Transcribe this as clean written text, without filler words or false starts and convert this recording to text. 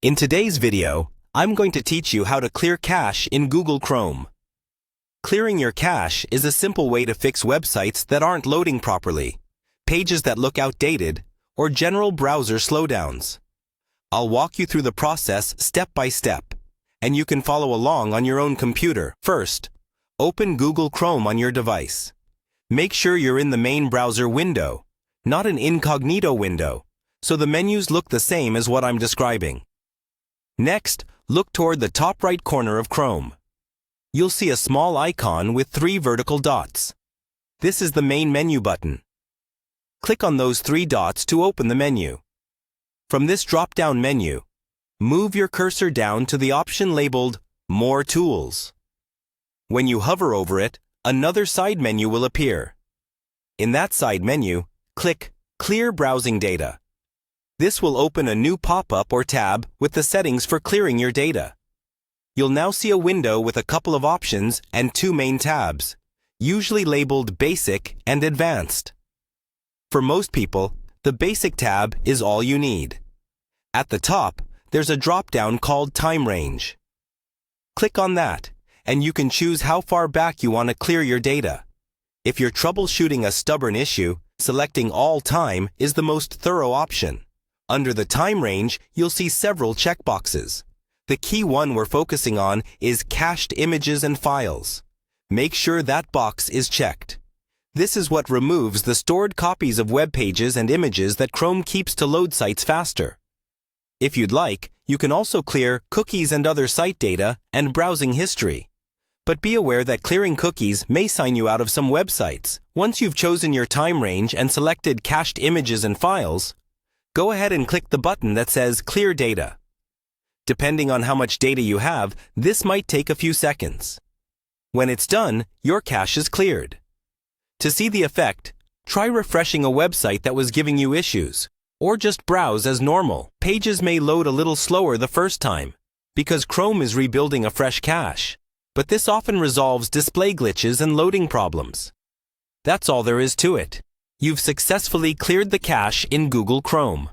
In today's video, I'm going to teach you how to clear cache in Google Chrome. Clearing your cache is a simple way to fix websites that aren't loading properly, pages that look outdated, or general browser slowdowns. I'll walk you through the process step by step, and you can follow along on your own computer. First, open Google Chrome on your device. Make sure you're in the main browser window, not an incognito window, so the menus look the same as what I'm describing. Next, look toward the top right corner of Chrome. You'll see a small icon with 3 vertical dots. This is the main menu button. Click on those 3 dots to open the menu. From this drop-down menu, move your cursor down to the option labeled More Tools. When you hover over it, another side menu will appear. In that side menu, click Clear Browsing Data. This will open a new pop-up or tab with the settings for clearing your data. You'll now see a window with a couple of options and 2 main tabs, usually labeled Basic and Advanced. For most people, the Basic tab is all you need. At the top, there's a drop-down called Time Range. Click on that, and you can choose how far back you want to clear your data. If you're troubleshooting a stubborn issue, selecting All Time is the most thorough option. Under the time range, you'll see several checkboxes. The key one we're focusing on is Cached Images and Files. Make sure that box is checked. This is what removes the stored copies of web pages and images that Chrome keeps to load sites faster. If you'd like, you can also clear cookies and other site data and browsing history. But be aware that clearing cookies may sign you out of some websites. Once you've chosen your time range and selected Cached Images and Files, go ahead and click the button that says Clear Data. Depending on how much data you have, this might take a few seconds. When it's done, your cache is cleared. To see the effect, try refreshing a website that was giving you issues, or just browse as normal. Pages may load a little slower the first time, because Chrome is rebuilding a fresh cache, but this often resolves display glitches and loading problems. That's all there is to it. You've successfully cleared the cache in Google Chrome.